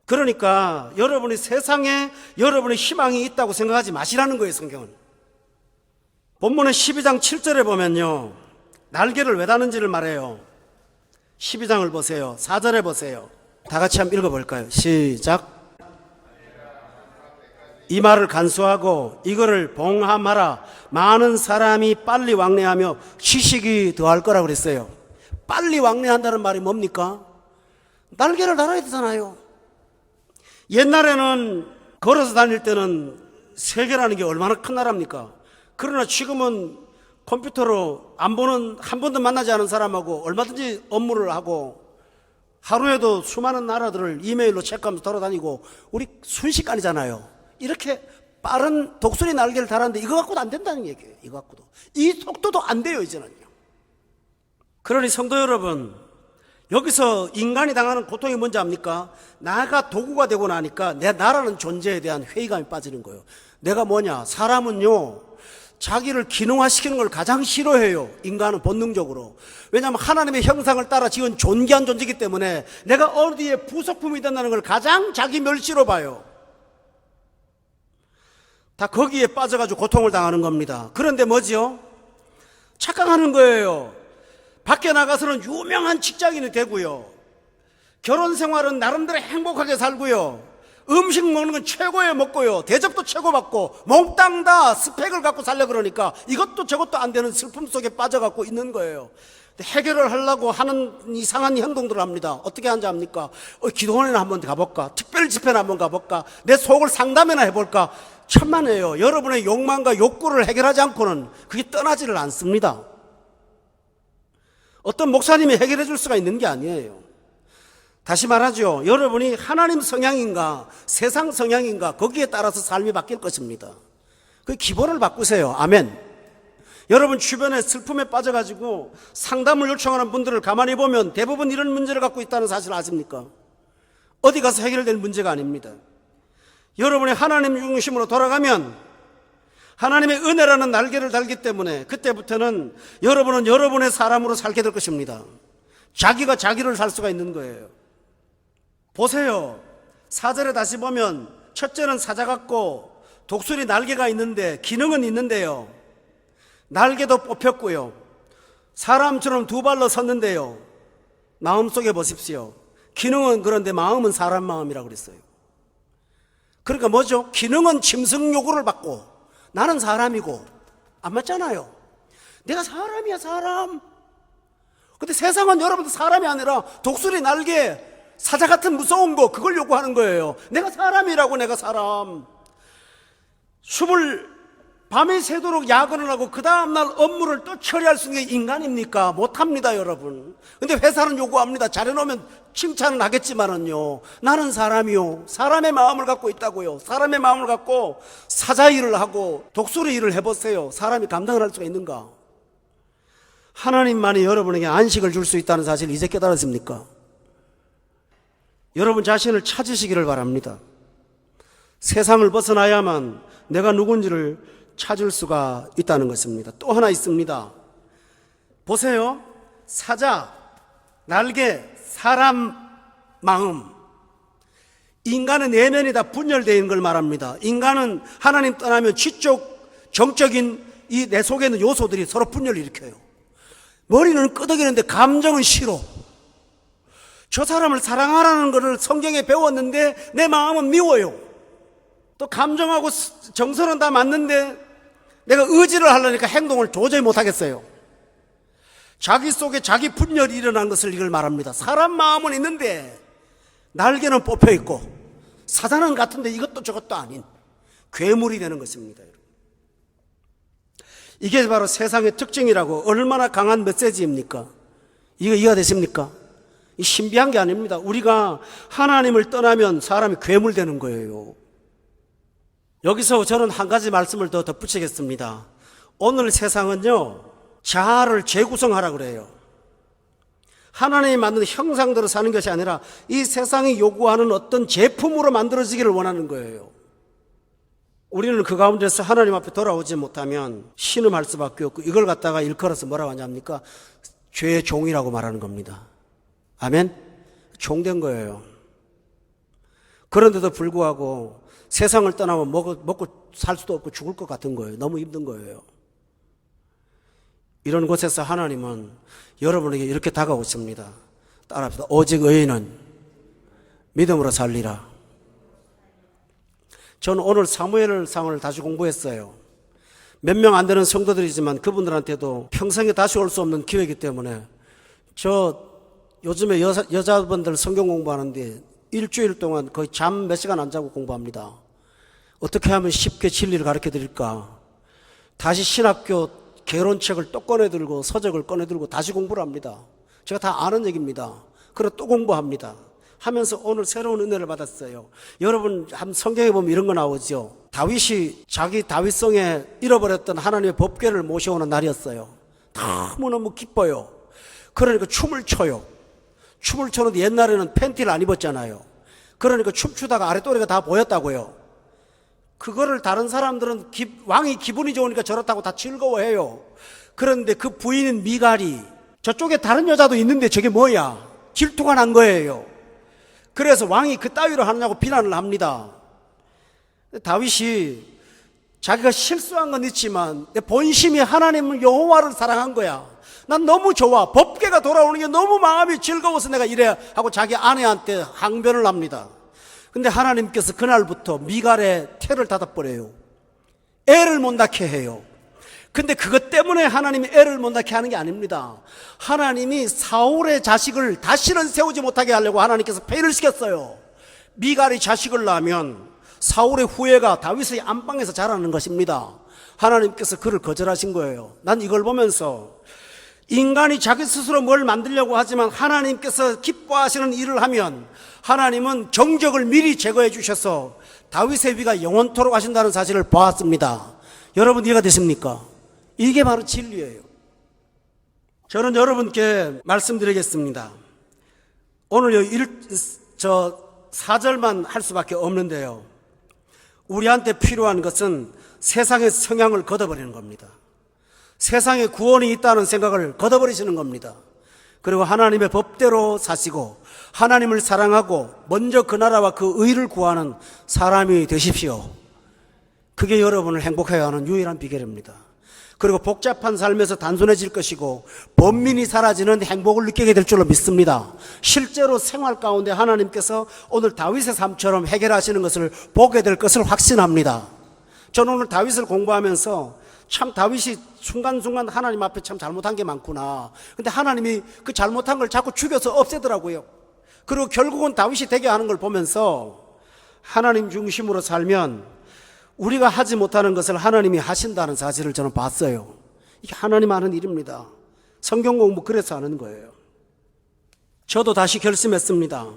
그러니까 여러분이 세상에 여러분의 희망이 있다고 생각하지 마시라는 거예요, 성경은. 본문의 12장 7절에 보면요, 날개를 왜 다는지를 말해요. 12장을 보세요. 4절에 보세요. 다 같이 한번 읽어볼까요? 시작. 이 말을 간수하고 이거를 봉함하라. 많은 사람이 빨리 왕래하며 지식이 더할 거라고 그랬어요. 빨리 왕래한다는 말이 뭡니까? 날개를 달아야 되잖아요. 옛날에는 걸어서 다닐 때는 세계라는 게 얼마나 큰 나라입니까? 그러나 지금은 컴퓨터로 안 보는, 한 번도 만나지 않은 사람하고 얼마든지 업무를 하고 하루에도 수많은 나라들을 이메일로 체크하면서 돌아다니고 우리 순식간이잖아요. 이렇게 빠른 독수리 날개를 달았는데 이거 갖고도 안 된다는 얘기예요. 이거 갖고도. 이 속도도 안 돼요, 이제는요. 그러니 성도 여러분, 여기서 인간이 당하는 고통이 뭔지 압니까? 나가 도구가 되고 나니까 나라는 존재에 대한 회의감이 빠지는 거예요. 내가 뭐냐? 사람은요, 자기를 기능화시키는 걸 가장 싫어해요. 인간은 본능적으로. 왜냐하면 하나님의 형상을 따라 지은 존귀한 존재이기 때문에 내가 어디에 부속품이 된다는 걸 가장 자기 멸시로 봐요. 다 거기에 빠져가지고 고통을 당하는 겁니다. 그런데 뭐지요? 착각하는 거예요. 밖에 나가서는 유명한 직장인이 되고요, 결혼 생활은 나름대로 행복하게 살고요, 음식 먹는 건 최고에 먹고요, 대접도 최고 받고 몽땅 다 스펙을 갖고 살려 그러니까 이것도 저것도 안 되는 슬픔 속에 빠져갖고 있는 거예요. 해결을 하려고 하는 이상한 행동들을 합니다. 어떻게 하는지 압니까? 기도원에나 한번 가볼까? 특별 집회나 한번 가볼까? 내 속을 상담이나 해볼까? 천만에요. 여러분의 욕망과 욕구를 해결하지 않고는 그게 떠나지를 않습니다. 어떤 목사님이 해결해 줄 수가 있는 게 아니에요. 다시 말하죠. 여러분이 하나님 성향인가 세상 성향인가 거기에 따라서 삶이 바뀔 것입니다. 그 기본을 바꾸세요. 아멘. 여러분 주변에 슬픔에 빠져가지고 상담을 요청하는 분들을 가만히 보면 대부분 이런 문제를 갖고 있다는 사실 아십니까? 어디 가서 해결될 문제가 아닙니다. 여러분이 하나님 중심으로 돌아가면 하나님의 은혜라는 날개를 달기 때문에 그때부터는 여러분은 여러분의 사람으로 살게 될 것입니다. 자기가 자기를 살 수가 있는 거예요. 보세요. 4절에 다시 보면 첫째는 사자 같고 독수리 날개가 있는데 기능은 있는데요, 날개도 뽑혔고요, 사람처럼 두 발로 섰는데요, 마음속에 보십시오. 기능은 그런데 마음은 사람 마음이라고 그랬어요. 그러니까 뭐죠? 기능은 짐승 요구를 받고 나는 사람이고, 안 맞잖아요. 내가 사람이야, 사람. 근데 세상은 여러분들 사람이 아니라 독수리 날개, 사자 같은 무서운 거, 그걸 요구하는 거예요. 내가 사람이라고, 내가 사람. 밤이 새도록 야근을 하고 그 다음날 업무를 또 처리할 수 있는 게 인간입니까? 못합니다, 여러분. 근데 회사는 요구합니다. 잘해놓으면 칭찬은 하겠지만은요, 나는 사람이요, 사람의 마음을 갖고 있다고요. 사람의 마음을 갖고 사자 일을 하고 독수리 일을 해보세요. 사람이 감당을 할 수가 있는가? 하나님만이 여러분에게 안식을 줄 수 있다는 사실을 이제 깨달았습니까? 여러분 자신을 찾으시기를 바랍니다. 세상을 벗어나야만 내가 누군지를 찾을 수가 있다는 것입니다. 또 하나 있습니다. 보세요. 사자, 날개, 사람 마음. 인간의 내면이 다 분열되어 있는 걸 말합니다. 인간은 하나님 떠나면 지적, 정적인 이 내 속에 있는 요소들이 서로 분열을 일으켜요. 머리는 끄덕이는데 감정은 싫어. 저 사람을 사랑하라는 것을 성경에 배웠는데 내 마음은 미워요. 또 감정하고 정서는 다 맞는데 내가 의지를 하려니까 행동을 도저히 못하겠어요. 자기 속에 자기 분열이 일어난 것을 이걸 말합니다. 사람 마음은 있는데 날개는 뽑혀 있고 사자는 같은데 이것도 저것도 아닌 괴물이 되는 것입니다. 이게 바로 세상의 특징이라고. 얼마나 강한 메시지입니까? 이거 이해가 되십니까? 이 신비한 게 아닙니다. 우리가 하나님을 떠나면 사람이 괴물 되는 거예요. 여기서 저는 한 가지 말씀을 더 덧붙이겠습니다. 오늘 세상은요, 자아를 재구성하라 그래요. 하나님이 만든 형상대로 사는 것이 아니라 이 세상이 요구하는 어떤 제품으로 만들어지기를 원하는 거예요. 우리는 그 가운데서 하나님 앞에 돌아오지 못하면 신음할 수밖에 없고, 이걸 갖다가 일컬어서 뭐라고 하냐입니까? 죄의 종이라고 말하는 겁니다. 아멘? 종된 거예요. 그런데도 불구하고 세상을 떠나면 먹고 살 수도 없고 죽을 것 같은 거예요. 너무 힘든 거예요. 이런 곳에서 하나님은 여러분에게 이렇게 다가오십니다. 따라합시다. 오직 의인은 믿음으로 살리라. 저는 오늘 사무엘상을 다시 공부했어요. 몇 명 안 되는 성도들이지만 그분들한테도 평생에 다시 올 수 없는 기회이기 때문에, 저 요즘에 여자분들 성경 공부하는데 일주일 동안 거의 잠 몇 시간 안 자고 공부합니다. 어떻게 하면 쉽게 진리를 가르쳐 드릴까? 다시 신학교 개론책을 또 꺼내들고 서적을 꺼내들고 다시 공부를 합니다. 제가 다 아는 얘기입니다. 그리고 또 공부합니다. 하면서 오늘 새로운 은혜를 받았어요. 여러분, 성경에 보면 이런 거 나오죠. 다윗이 자기 다윗성에 잃어버렸던 하나님의 법궤를 모셔오는 날이었어요. 너무너무 기뻐요. 그러니까 춤을 춰요. 춤을 췄는데 옛날에는 팬티를 안 입었잖아요. 그러니까 춤추다가 아랫도리가 다 보였다고요. 그거를 다른 사람들은 왕이 기분이 좋으니까 저렇다고 다 즐거워해요. 그런데 그 부인인 미갈이 저쪽에 다른 여자도 있는데 저게 뭐야? 질투가 난 거예요. 그래서 왕이 그 따위로 하느냐고 비난을 합니다. 다윗이 자기가 실수한 건 있지만 내 본심이 하나님은 여호와를 사랑한 거야. 난 너무 좋아. 법궤가 돌아오는 게 너무 마음이 즐거워서 내가 이래 하고 자기 아내한테 항변을 합니다. 근데 하나님께서 그날부터 미갈의 태를 닫아버려요. 애를 못 낳게 해요. 근데 그것 때문에 하나님이 애를 못 낳게 하는 게 아닙니다. 하나님이 사울의 자식을 다시는 세우지 못하게 하려고 하나님께서 폐위를 시켰어요. 미갈이 자식을 낳으면 사울의 후예가 다윗의 안방에서 자라는 것입니다. 하나님께서 그를 거절하신 거예요. 난 이걸 보면서 인간이 자기 스스로 뭘 만들려고 하지만 하나님께서 기뻐하시는 일을 하면 하나님은 정적을 미리 제거해 주셔서 다윗의 위가 영원토록 하신다는 사실을 보았습니다. 여러분 이해가 되십니까? 이게 바로 진리예요. 저는 여러분께 말씀드리겠습니다. 오늘 4절만 할 수밖에 없는데요. 우리한테 필요한 것은 세상의 성향을 걷어버리는 겁니다. 세상에 구원이 있다는 생각을 걷어버리시는 겁니다. 그리고 하나님의 법대로 사시고 하나님을 사랑하고 먼저 그 나라와 그 의를 구하는 사람이 되십시오. 그게 여러분을 행복하게 하는 유일한 비결입니다. 그리고 복잡한 삶에서 단순해질 것이고 번민이 사라지는 행복을 느끼게 될 줄로 믿습니다. 실제로 생활 가운데 하나님께서 오늘 다윗의 삶처럼 해결하시는 것을 보게 될 것을 확신합니다. 저는 오늘 다윗을 공부하면서 참 다윗이 순간순간 하나님 앞에 참 잘못한 게 많구나. 근데 하나님이 그 잘못한 걸 자꾸 죽여서 없애더라고요. 그리고 결국은 다윗이 되게 하는 걸 보면서 하나님 중심으로 살면 우리가 하지 못하는 것을 하나님이 하신다는 사실을 저는 봤어요. 이게 하나님 하는 일입니다. 성경 공부 그래서 하는 거예요. 저도 다시 결심했습니다.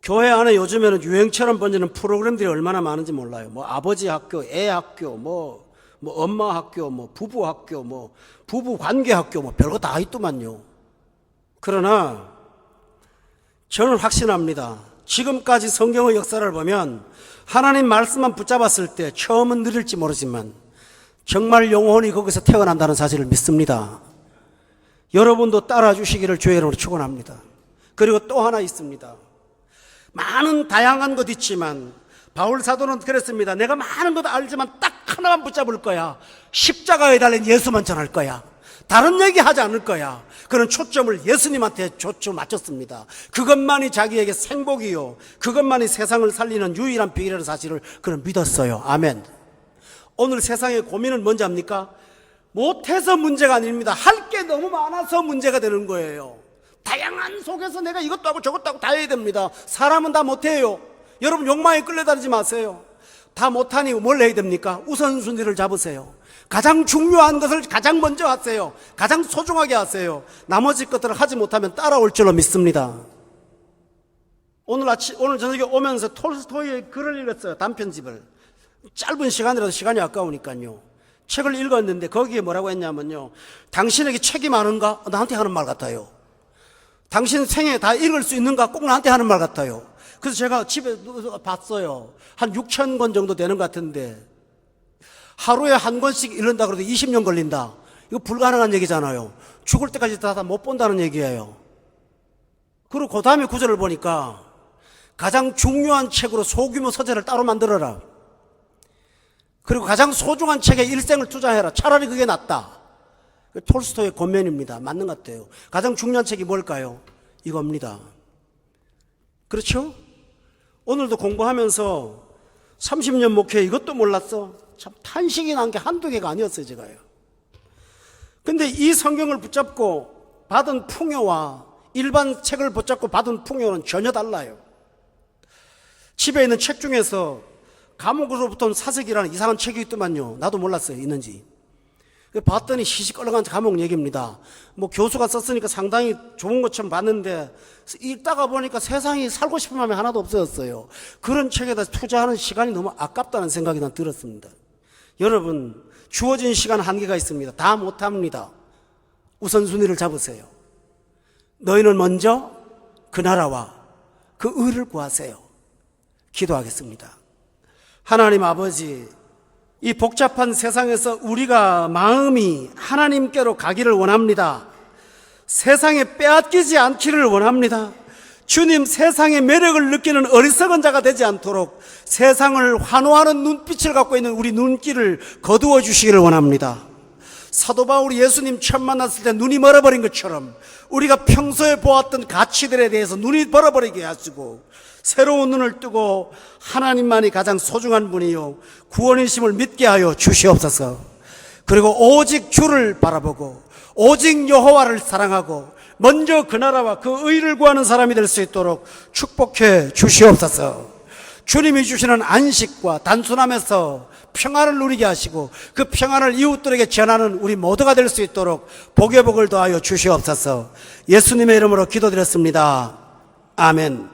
교회 안에 요즘에는 유행처럼 번지는 프로그램들이 얼마나 많은지 몰라요. 뭐 아버지 학교, 애 학교, 뭐 엄마 학교, 뭐 부부 학교, 뭐 부부 관계 학교, 뭐 별거 다 있더만요. 그러나 저는 확신합니다. 지금까지 성경의 역사를 보면 하나님 말씀만 붙잡았을 때 처음은 느릴지 모르지만 정말 영혼이 거기서 태어난다는 사실을 믿습니다. 여러분도 따라 주시기를 주의 이름으로 축원합니다. 그리고 또 하나 있습니다. 많은 다양한 것 있지만 바울 사도는 그랬습니다. 내가 많은 것 알지만 딱 하나만 붙잡을 거야. 십자가에 달린 예수만 전할 거야. 다른 얘기 하지 않을 거야. 그는 초점을 예수님한테 맞췄습니다. 그것만이 자기에게 생복이요, 그것만이 세상을 살리는 유일한 비결이라는 사실을 그는 믿었어요. 아멘. 오늘 세상의 고민은 뭔지 압니까? 못해서 문제가 아닙니다. 할 게 너무 많아서 문제가 되는 거예요. 다양한 속에서 내가 이것도 하고 저것도 하고 다 해야 됩니다. 사람은 다 못해요. 여러분 욕망에 끌려다니지 마세요. 다 못하니 뭘 해야 됩니까? 우선순위를 잡으세요. 가장 중요한 것을 가장 먼저 하세요. 가장 소중하게 하세요. 나머지 것들을 하지 못하면 따라올 줄로 믿습니다. 오늘 저녁에 오면서 톨스토이의 글을 읽었어요. 단편집을. 짧은 시간이라도 시간이 아까우니까요. 책을 읽었는데 거기에 뭐라고 했냐면요, 당신에게 책이 많은가? 나한테 하는 말 같아요. 당신 생에 다 읽을 수 있는가? 꼭 나한테 하는 말 같아요. 그래서 제가 집에 봤어요. 한 6,000권 정도 되는 것 같은데 하루에 한 권씩 읽는다 그래도 20년 걸린다. 이거 불가능한 얘기잖아요. 죽을 때까지 다 못 본다는 얘기예요. 그리고 그 다음에 구절을 보니까 가장 중요한 책으로 소규모 서재를 따로 만들어라. 그리고 가장 소중한 책에 일생을 투자해라. 차라리 그게 낫다. 톨스토이의 권면입니다. 맞는 것 같아요. 가장 중요한 책이 뭘까요? 이겁니다. 그렇죠? 오늘도 공부하면서 30년 목회 이것도 몰랐어. 참 탄식이 난 게 한두 개가 아니었어요, 제가요. 근데 이 성경을 붙잡고 받은 풍요와 일반 책을 붙잡고 받은 풍요는 전혀 달라요. 집에 있는 책 중에서 감옥으로부터 온 사색이라는 이상한 책이 있더만요. 나도 몰랐어요, 있는지. 봤더니 시시껄렁한 감옥 얘기입니다. 뭐 교수가 썼으니까 상당히 좋은 것처럼 봤는데 읽다가 보니까 세상이 살고 싶은 마음이 하나도 없어졌어요. 그런 책에다 투자하는 시간이 너무 아깝다는 생각이 난 들었습니다. 여러분, 주어진 시간 한계가 있습니다. 다 못합니다. 우선순위를 잡으세요. 너희는 먼저 그 나라와 그 의를 구하세요. 기도하겠습니다. 하나님 아버지, 이 복잡한 세상에서 우리가 마음이 하나님께로 가기를 원합니다. 세상에 빼앗기지 않기를 원합니다. 주님, 세상의 매력을 느끼는 어리석은 자가 되지 않도록 세상을 환호하는 눈빛을 갖고 있는 우리 눈길을 거두어 주시기를 원합니다. 사도 바울이 예수님 처음 만났을 때 눈이 멀어버린 것처럼 우리가 평소에 보았던 가치들에 대해서 눈이 멀어버리게 하시고 새로운 눈을 뜨고 하나님만이 가장 소중한 분이요 구원이심을 믿게 하여 주시옵소서. 그리고 오직 주를 바라보고 오직 여호와를 사랑하고 먼저 그 나라와 그 의를 구하는 사람이 될 수 있도록 축복해 주시옵소서. 주님이 주시는 안식과 단순함에서 평안을 누리게 하시고 그 평안을 이웃들에게 전하는 우리 모두가 될 수 있도록 복의 복을 더하여 주시옵소서. 예수님의 이름으로 기도드렸습니다. 아멘.